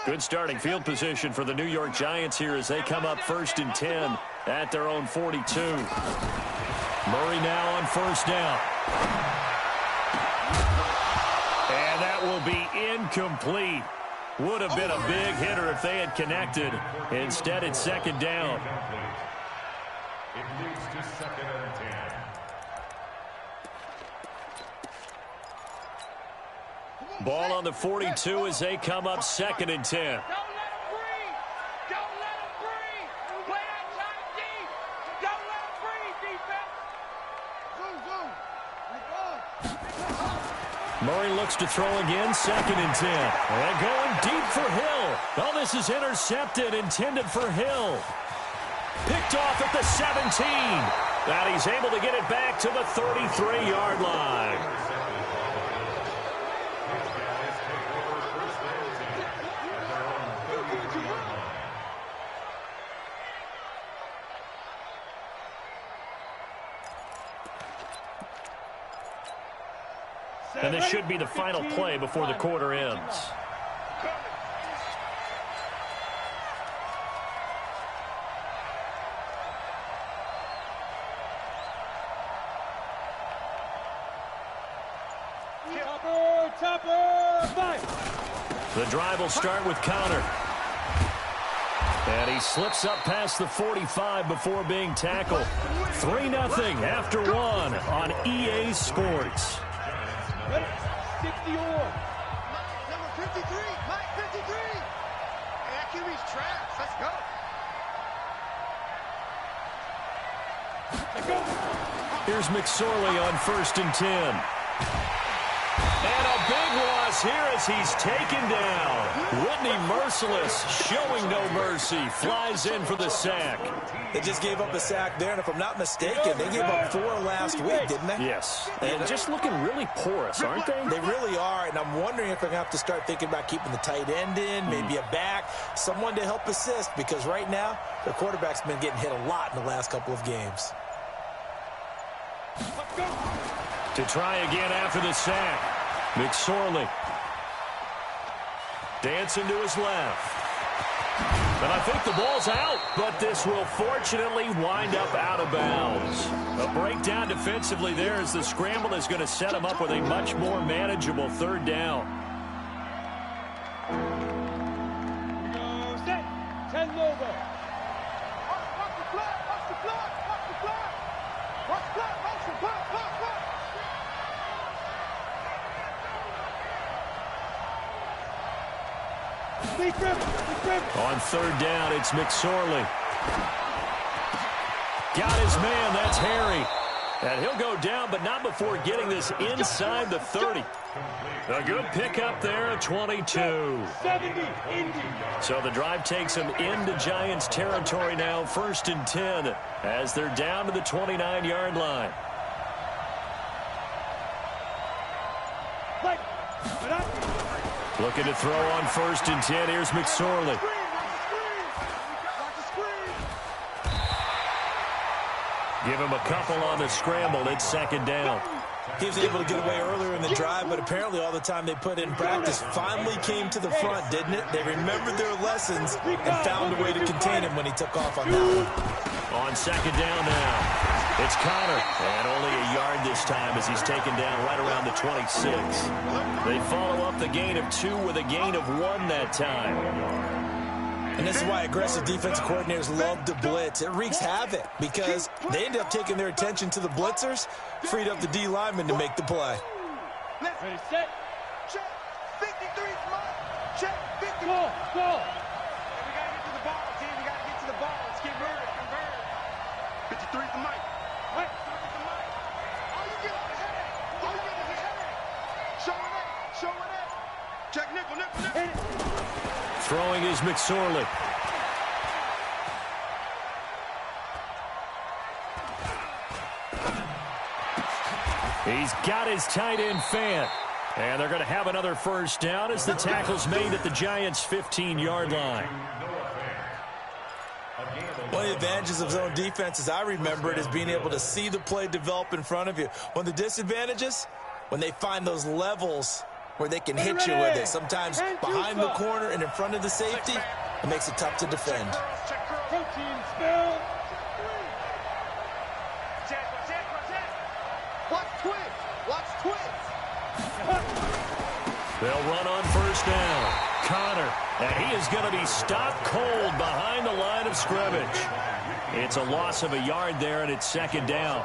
Good starting field position for the New York Giants here as they come up 1st and 10 at their own 42. Murray now on 1st down. And that will be incomplete. Would have been a big hitter if they had connected. Instead, it's 2nd down. It leads to 2nd and 10. Ball on the 42 as they come up 2nd and 10. Murray looks to throw again, 2nd and 10. And going deep for Hill. Oh, this is intercepted, intended for Hill. Picked off at the 17. And he's able to get it back to the 33-yard line. And this should be the final play before the quarter ends. The drive will start with Connor. And he slips up past the 45 before being tackled. 3-0 after 1 on EA Sports. 60 or number 53, Mike 53. Hey, that QB's trash. Let's go. Here's McSorley on 1st and 10. And a big loss here as he's taken down. Whitney Merciless showing no mercy. Flies in for the sack. They just gave up a sack there, and if I'm not mistaken, they gave up 4 last week, didn't they? Yes. And just looking really porous, aren't they? They really are, and I'm wondering if they're going to have to start thinking about keeping the tight end in, maybe a back, someone to help assist, because right now, their quarterback's been getting hit a lot in the last couple of games. To try again after the sack. McSorley. Dancing to his left. And I think the ball's out, but this will fortunately wind up out of bounds. A breakdown defensively there as the scramble is going to set him up with a much more manageable 3rd down. Set. 10 logo. Watch the flag. Watch the flag. Watch the flag. Watch the flag. Watch the flag. On 3rd down, it's McSorley. Got his man, that's Harry. And he'll go down, but not before getting this inside the 30. A good pickup there at 22. So the drive takes him into Giants territory now, 1st and 10, as they're down to the 29-yard line. Looking to throw on 1st and 10. Here's McSorley. Give him a couple on the scramble. It's 2nd down. He was able to get away earlier in the drive, but apparently all the time they put in practice finally came to the front, didn't it? They remembered their lessons and found a way to contain him when he took off on that one. On 2nd down now. It's Connor, and only a yard this time as he's taken down right around the 26. They follow up the gain of 2 with a gain of 1 that time. And this is why aggressive defensive coordinators love to blitz. It wreaks havoc because they end up taking their attention to the blitzers, freed up the D lineman to make the play. Ready, set. Check. 53, check. 50. Go. We got to get to the ball, team. We got to get to the ball. Let's get rid of it. Convert it. 53 to Mike. Right. All you get is a headache. Showing it. Check nickel. Throwing is McSorley. He's got his tight end Fant. And they're going to have another 1st down as the tackle's made at the Giants' 15-yard line. One of the advantages of zone defense, as I remember it, is being able to see the play develop in front of you. One of the disadvantages, when they find those levels where they can hit you with it. Sometimes behind the corner and in front of the safety, it makes it tough to defend. Protein spill. Watch twist. Watch twist. They'll run on first down. Connor, and he is going to be stopped cold behind the line of scrimmage. It's a loss of a yard there, and it's second down.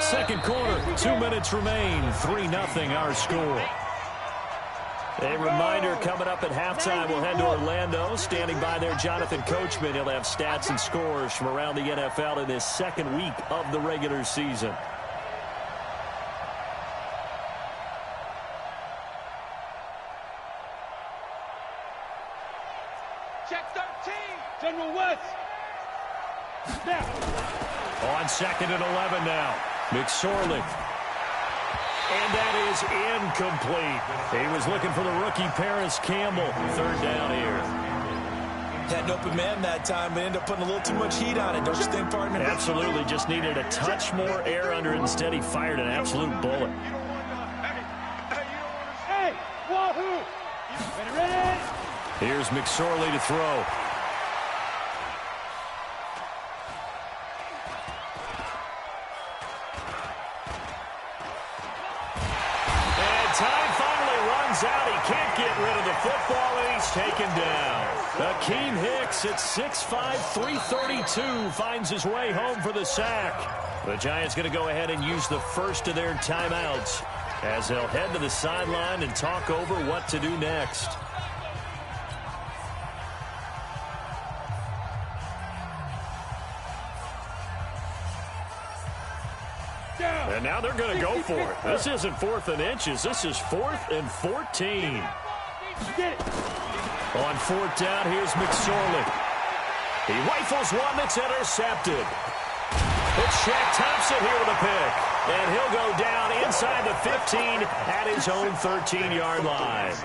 Second quarter, 2 minutes remain. 3-0 our score. A reminder coming up at halftime, we'll head to Orlando. Standing by there, Jonathan Coachman. He'll have stats and scores from around the NFL in this second week of the regular season. Check 13. General West. Snap. On second and 11 now. McSorley. And that is incomplete. He was looking for the rookie Paris Campbell. Third down here. Had an open man that time, but ended up putting a little too much heat on it. Don't you think, partner? Absolutely. Just needed a touch more air under it. Instead, he fired an absolute bullet. Hey, wahoo! Ready? Here's McSorley to throw. Time finally runs out. He can't get rid of the football, and he's taken down. Akeem Hicks at 6'5", 332 finds his way home for the sack. The Giants going to go ahead and use the first of their timeouts as they'll head to the sideline and talk over what to do next. And now they're going to go for it. This isn't 4th and inches. This is 4th and 14. On 4th down, here's McSorley. He rifles one that's intercepted. It's Shaq Thompson here with a pick. And he'll go down inside the 15 at his own 13-yard line.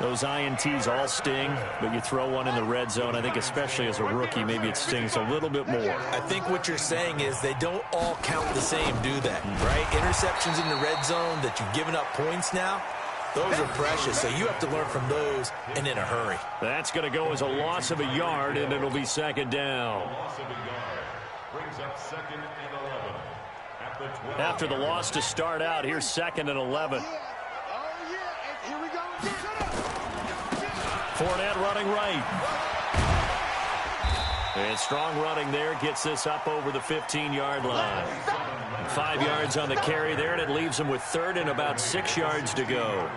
Those INTs all sting, but you throw one in the red zone. I think especially as a rookie, maybe it stings a little bit more. I think what you're saying is they don't all count the same, do they? Right? Interceptions in the red zone that you've given up points now, those are precious. So you have to learn from those and in a hurry. That's going to go as a loss of a yard, and it'll be second down. Loss of a yard brings up second and 11 at the 12. After the loss to start out, here's second and 11. Oh, yeah. And here we go again. Fournette running right. And strong running there gets this up over the 15-yard line. 5 yards on the carry there, and it leaves them with third and about 6 yards to go.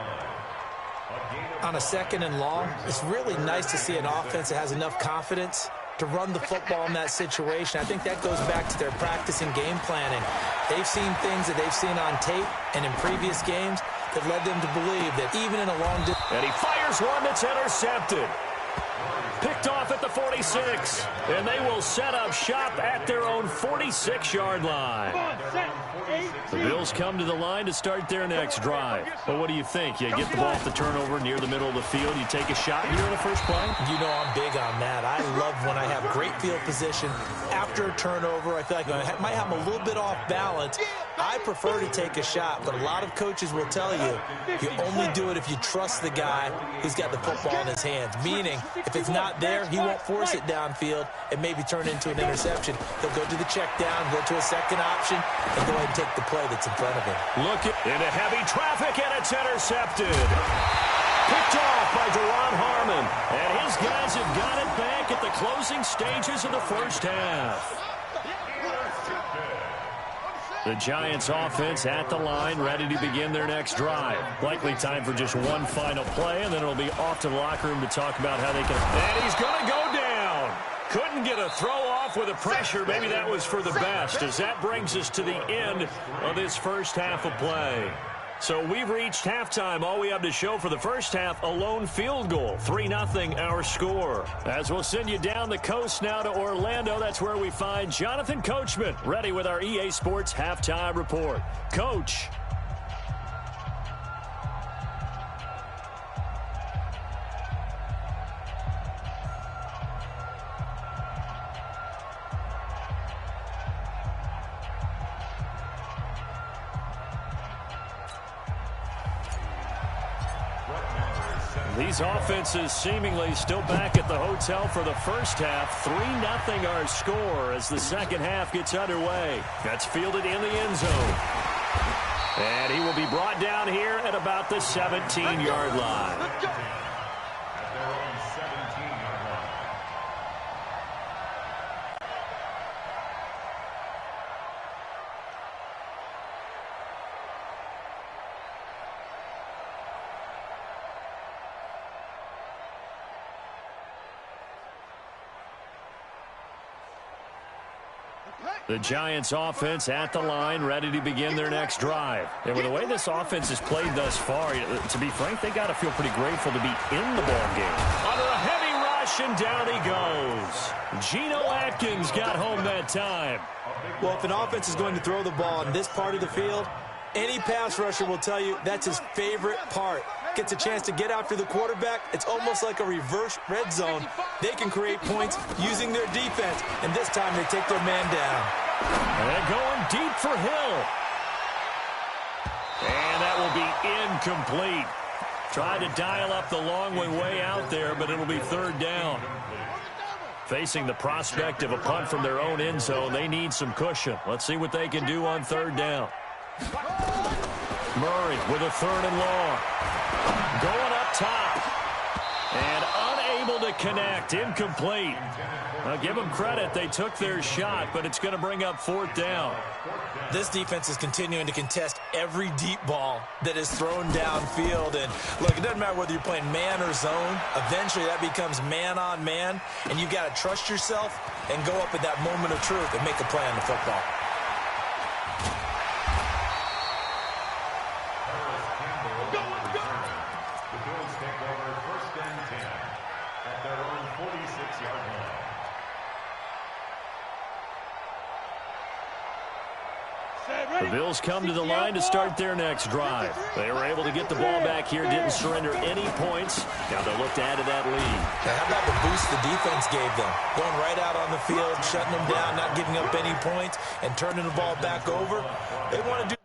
On a second and long, it's really nice to see an offense that has enough confidence to run the football in that situation. I think that goes back to their practice and game planning. They've seen things that they've seen on tape and in previous games that led them to believe that even in a long distance. And he fires one that's intercepted. Picked off at the 46. And they will set up shop at their own 46-yard line. The Bills come to the line to start their next drive. Well, what do you think? You get the ball off the turnover near the middle of the field. You take a shot here in the first play? You know I'm big on that. I love when I have great field position after a turnover. I feel like I might have them a little bit off balance. I prefer to take a shot, but a lot of coaches will tell you you only do it if you trust the guy who's got the football in his hands. Meaning, if it's not there, he won't force it downfield and maybe turn into an interception. He'll go to the check down, go to a second option, and go ahead and take the play that's in front of him. Look into heavy traffic, and it's intercepted. Picked off by Deron Harmon. And his guys have got it back at the closing stages of the first half. The Giants offense at the line, ready to begin their next drive. Likely time for just one final play, and then it'll be off to the locker room to talk about how they can. And he's going to go down. Couldn't get a throw off with the pressure. Maybe that was for the best, as that brings us to the end of this first half of play. So we've reached halftime. All we have to show for the first half, a lone field goal. 3-0 our score. As we'll send you down the coast now to Orlando, that's where we find Jonathan Coachman, ready with our EA Sports Halftime Report. Coach. These offenses seemingly still back at the hotel for the first half. 3-0 our score as the second half gets underway. That's fielded in the end zone. And he will be brought down here at about the 17-yard line. At their own 17-yard line. The Giants offense at the line, ready to begin their next drive. And with the way this offense has played thus far, to be frank, they got to feel pretty grateful to be in the ball game. Under a heavy rush, and down he goes. Geno Atkins got home that time. Well, if an offense is going to throw the ball in this part of the field, any pass rusher will tell you that's his favorite part. Gets a chance to get after the quarterback. It's almost like a reverse red zone. They can create points using their defense, and this time they take their man down. And going deep for Hill. And that will be incomplete. Tried to dial up the long way out there, but it'll be third down. Facing the prospect of a punt from their own end zone, they need some cushion. Let's see what they can do on third down. Murray with a third and long. Going up top. And unable to connect. Incomplete. I'll give them credit. They took their shot, but it's going to bring up fourth down. This defense is continuing to contest every deep ball that is thrown downfield. And, look, it doesn't matter whether you're playing man or zone. Eventually that becomes man on man, and you've got to trust yourself and go up at that moment of truth and make a play on the football. The Bills come to the line to start their next drive. They were able to get the ball back here, didn't surrender any points. Now they'll look to add to that lead. Now, how about the boost the defense gave them? Going right out on the field, shutting them down, not giving up any points, and turning the ball back over. They want to do